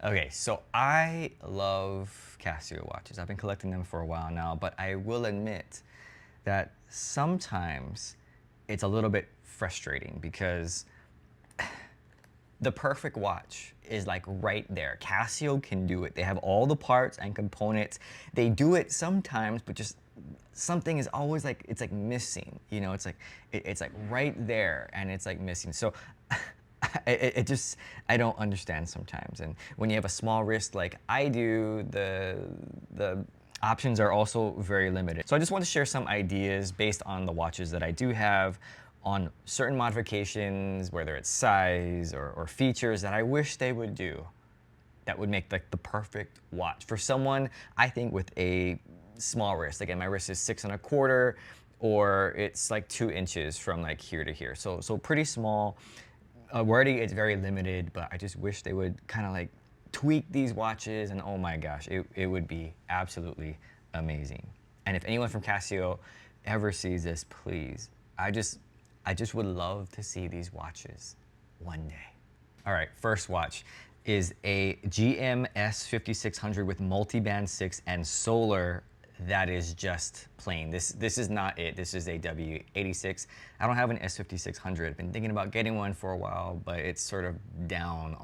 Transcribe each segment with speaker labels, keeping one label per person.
Speaker 1: Okay, so I love Casio watches. I've been collecting them for a while now, but I will admit that sometimes it's a little bit frustrating because the perfect watch is like right there. Casio can do it. They have all the parts and components. They do it sometimes, but just something is always like, it's like missing, you know, it's like, it's like right there and it's like missing. So it just, I don't understand sometimes. And when you have a small wrist like I do, the options are also very limited. So I just want to share some ideas based on the watches that I do have on certain modifications, whether it's size or features that I wish they would do that would make like the perfect watch for someone, I think, with a small wrist. Again, my wrist is 6¼ or it's like 2 inches from like here to here. So pretty small. Already it's very limited, but I just wish they would kind of like tweak these watches, and oh my gosh, it would be absolutely amazing. And if anyone from Casio ever sees this, please, I just would love to see these watches one day. All right, first watch is a GM S5600 with multi-band 6 and solar. That is just plain. This is not it. This is a W86. I don't have an S5600. I've been thinking about getting one for a while, but it's sort of down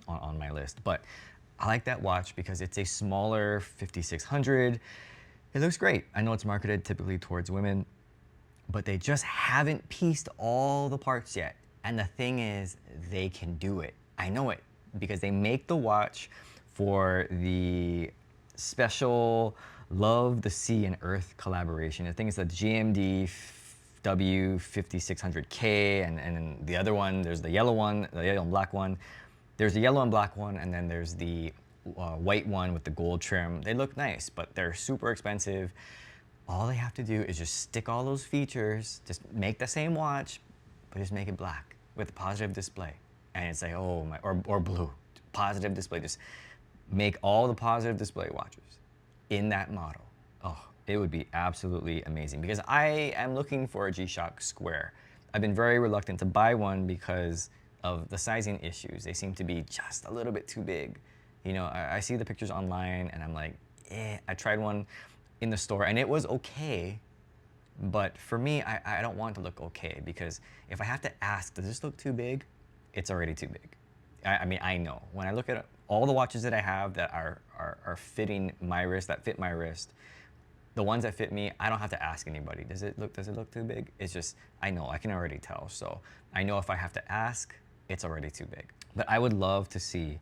Speaker 1: on my list. But I like that watch because it's a smaller 5600. It looks great. I know it's marketed typically towards women, but they just haven't pieced all the parts yet. And the thing is, they can do it. I know it because they make the watch for the special Love the Sea and Earth collaboration. I think it's the GMD W5600K, and the other one, there's the yellow one, the yellow and black one. There's the yellow and black one, and then there's the white one with the gold trim. They look nice, but they're super expensive. All they have to do is just stick all those features, just make the same watch, but just make it black with a positive display. And it's like, oh my, or blue, positive display. Just make all the positive display watches in that model. Oh, it would be absolutely amazing because I am looking for a GShock Square. I've been very reluctant to buy one because of the sizing issues. They seem to be just a little bit too big. You know, I see the pictures online and I'm like, I tried one in the store and it was okay, but for me, I don't want it to look okay because if I have to ask, does this look too big? It's already too big. I mean, I know. When I look at all the watches that I have that are fitting my wrist, that fit my wrist, the ones that fit me, I don't have to ask anybody. Does it look too big? It's just, I know, I can already tell. So I know if I have to ask, it's already too big. But I would love to see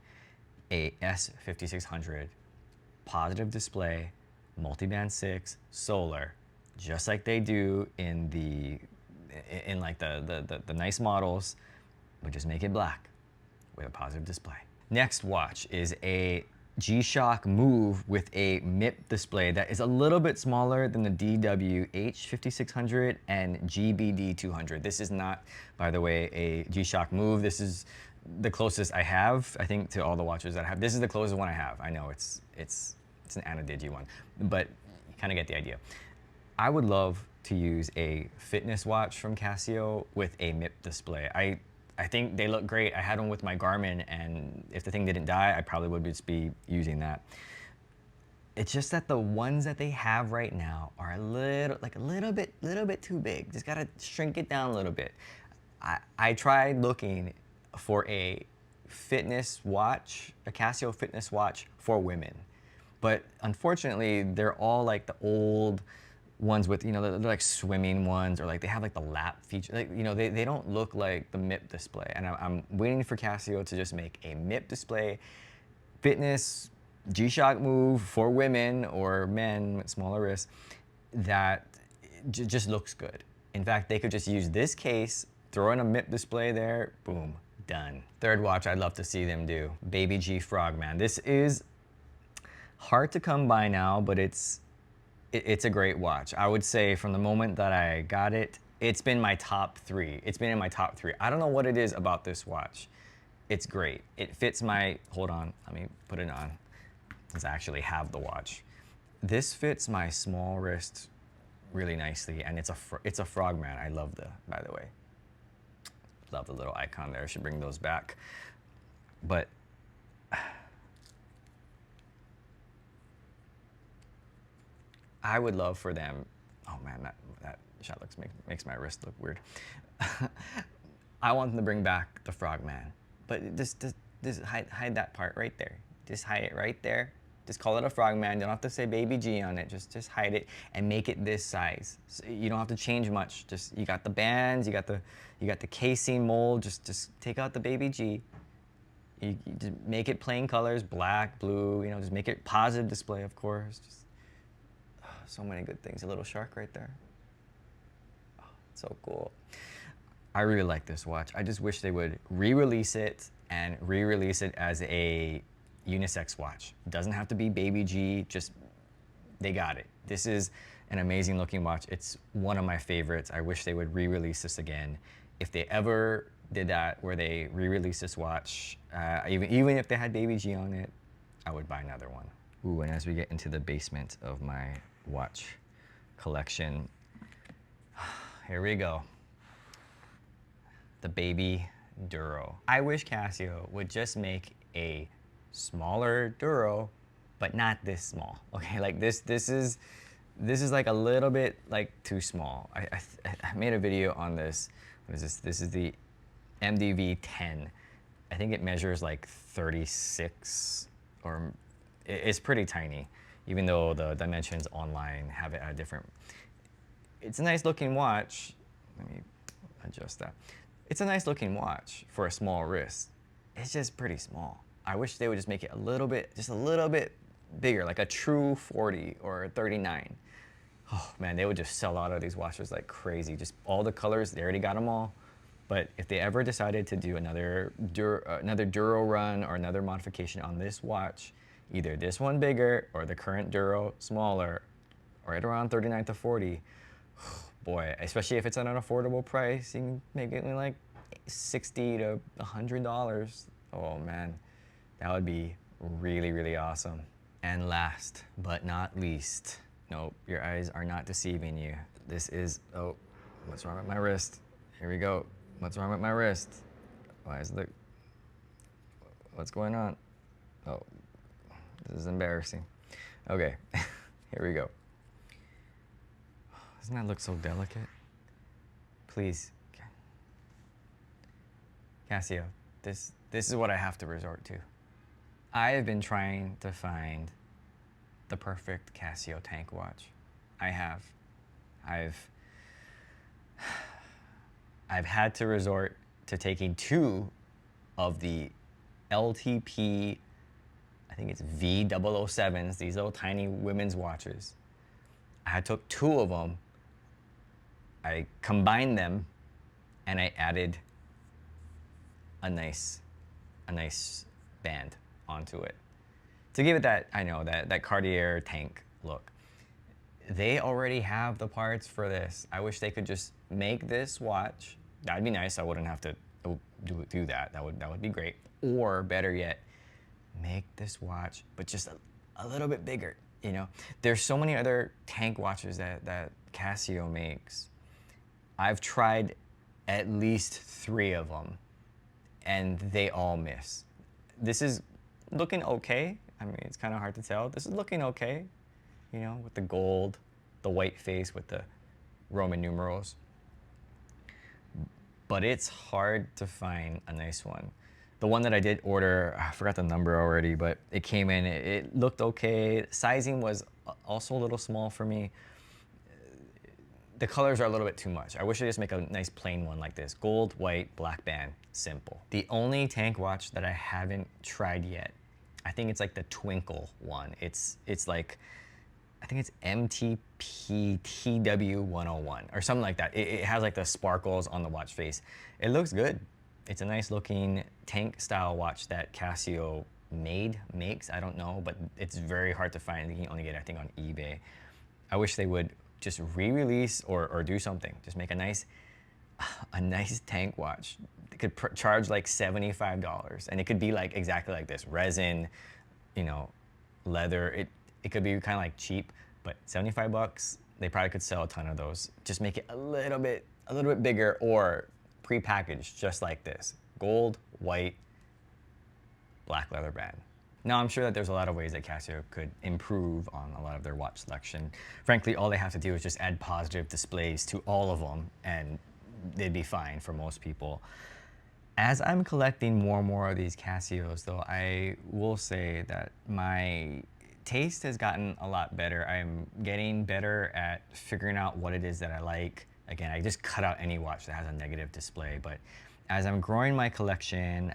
Speaker 1: a S5600 positive display, multi-band 6, solar, just like they do in like the nice models, but just make it black with a positive display. Next watch is a GShock Move with a MIP display that is a little bit smaller than the DWH5600 and GBD200. This is not, by the way, a GShock Move. This is the closest I have, I think, to all the watches that I have. This is the closest one I have. I know it's an Anadigi one, but you kind of get the idea. I would love to use a fitness watch from Casio with a MIP display. I think they look great. I had one with my Garmin, and if the thing didn't die, I probably would just be using that. It's just that the ones that they have right now are a little bit too big. Just gotta shrink it down a little bit. I tried looking for a fitness watch, a Casio fitness watch for women, but unfortunately, they're all like the old ones with, you know, they're like swimming ones, or like they have like the lap feature. Like, you know, they don't look like the MIP display. And I'm waiting for Casio to just make a MIP display, fitness, GShock Move for women or men with smaller wrists that just looks good. In fact, they could just use this case, throw in a MIP display there, boom, done. Third watch I'd love to see them do, Baby G Frogman. This is hard to come by now, but it's a great watch. I would say from the moment that I got it, it's been my top 3. It's been in my top 3. I don't know what it is about this watch. It's great. It fits my, hold on, let me put it on, because I actually have the watch. This fits my small wrist really nicely, and it's a frogman. I love by the way. Love the little icon there. I should bring those back. But I would love for them, oh man, that shot makes my wrist look weird. I want them to bring back the Frogman, but just hide that part right there. Just hide it right there. Just call it a Frogman. You don't have to say Baby G on it. Just hide it and make it this size. So you don't have to change much. Just you got the bands, you got the casing mold. Just take out the Baby G. You just make it plain colors, black, blue. You know, just make it positive display, of course. Just so many good things. A little shark right there. Oh, so cool. I really like this watch. I just wish they would re-release it and re-release it as a unisex watch. It doesn't have to be Baby G, just they got it. This is an amazing looking watch. It's one of my favorites. I wish they would re-release this again. If they ever did that where they re-release this watch, even if they had Baby G on it, I would buy another one. Ooh, and as we get into the basement of my watch collection, here we go. The baby Duro. I wish Casio would just make a smaller Duro, but not this small. Okay, like this is like a little bit like too small. I made a video on this. What is this? This is the MDV 10. I think it measures like 36, or it's pretty tiny, even though the dimensions online have it at a different. It's a nice looking watch. Let me adjust that. It's a nice looking watch for a small wrist. It's just pretty small. I wish they would just make it just a little bit bigger, like a true 40 or a 39. Oh man, they would just sell out of these watches like crazy. Just all the colors, they already got them all. But if they ever decided to do another Duro run or another modification on this watch, either this one bigger or the current Duro smaller, right around 39 to 40, boy, especially if it's at an affordable price, you can make it like $60 to $100. Oh man, that would be really, really awesome. And last but not least, nope, your eyes are not deceiving you. This is, oh, what's wrong with my wrist? Here we go. What's wrong with my wrist? Why is the, what's going on? Oh, this is embarrassing. Okay, here we go. Doesn't that look so delicate? Please, Casio, this is what I have to resort to. I have been trying to find the perfect Casio tank watch. I've had to resort to taking two of the LTP, I think it's V007s, these little tiny women's watches. I took two of them, I combined them, and I added a nice band onto it to give it that, I know, that Cartier tank look. They already have the parts for this. I wish they could just make this watch. That'd be nice. I wouldn't have to do that. That would be great. Or better yet, make this watch, but just a little bit bigger. You know, there's so many other tank watches that Casio makes. I've tried at least 3 of them, and they all miss. This is looking okay. I mean, it's kind of hard to tell. This is looking okay, you know, with the gold, the white face with the Roman numerals. But it's hard to find a nice one. The one that I did order, I forgot the number already, but it came in, it looked okay. Sizing was also a little small for me. The colors are a little bit too much. I wish they just make a nice plain one like this. Gold, white, black band, simple. The only tank watch that I haven't tried yet, I think it's like the Twinkle one. It's like, I think it's MTP TW101 or something like that. It has like the sparkles on the watch face. It looks good. It's a nice looking tank style watch that Casio makes. I don't know, but it's very hard to find. You can only get it, I think, on eBay. I wish they would just re-release or do something. Just make a nice tank watch. It could charge like $75, and it could be like exactly like this, resin, you know, leather. It could be kind of like cheap, but $75, they probably could sell a ton of those. Just make it a little bit bigger, or pre-packaged just like this. Gold, white, black leather band. Now, I'm sure that there's a lot of ways that Casio could improve on a lot of their watch selection. Frankly, all they have to do is just add positive displays to all of them, and they'd be fine for most people. As I'm collecting more and more of these Casios, though, I will say that my taste has gotten a lot better. I'm getting better at figuring out what it is that I like. Again, I just cut out any watch that has a negative display, but as I'm growing my collection,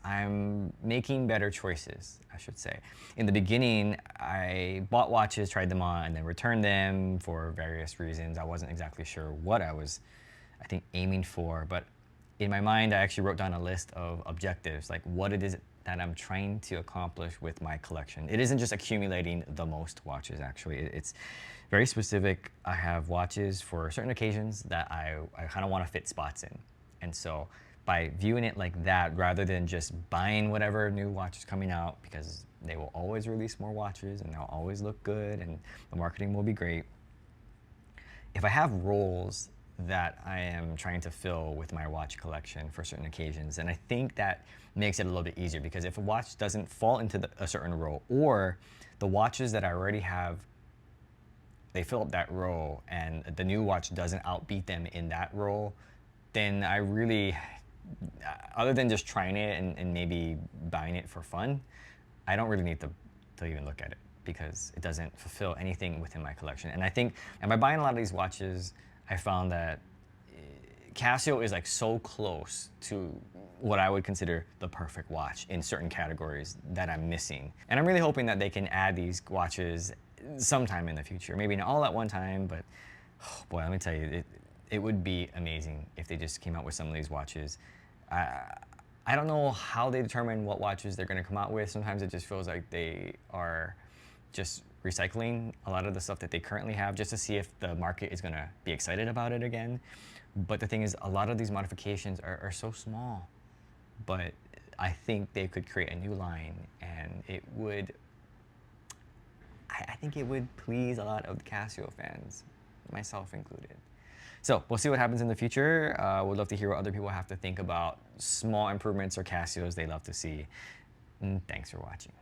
Speaker 1: I'm making better choices, I should say. In the beginning, I bought watches, tried them on, and then returned them for various reasons. I wasn't exactly sure what I was, I think, aiming for, but in my mind, I actually wrote down a list of objectives, like what it is that I'm trying to accomplish with my collection. It isn't just accumulating the most watches, actually. It's very specific. I have watches for certain occasions that I kind of want to fit spots in. And so by viewing it like that, rather than just buying whatever new watch is coming out, because they will always release more watches and they'll always look good and the marketing will be great. If I have roles that I am trying to fill with my watch collection for certain occasions, and I think that makes it a little bit easier, because if a watch doesn't fall into a certain role, or the watches that I already have, they fill up that role and the new watch doesn't outbeat them in that role, then I really, other than just trying it and maybe buying it for fun, I don't really need to even look at it, because it doesn't fulfill anything within my collection. And I think, and by buying a lot of these watches, I found that Casio is like so close to what I would consider the perfect watch in certain categories that I'm missing. And I'm really hoping that they can add these watches sometime in the future. Maybe not all at one time, but oh boy, let me tell you, it would be amazing if they just came out with some of these watches. I don't know how they determine what watches they're going to come out with. Sometimes it just feels like they are just recycling a lot of the stuff that they currently have just to see if the market is going to be excited about it again. But the thing is, a lot of these modifications are so small. But I think they could create a new line, and it would, I think it would please a lot of the Casio fans, myself included. So we'll see what happens in the future. We'd love to hear what other people have to think about small improvements or Casios they love to see. And thanks for watching.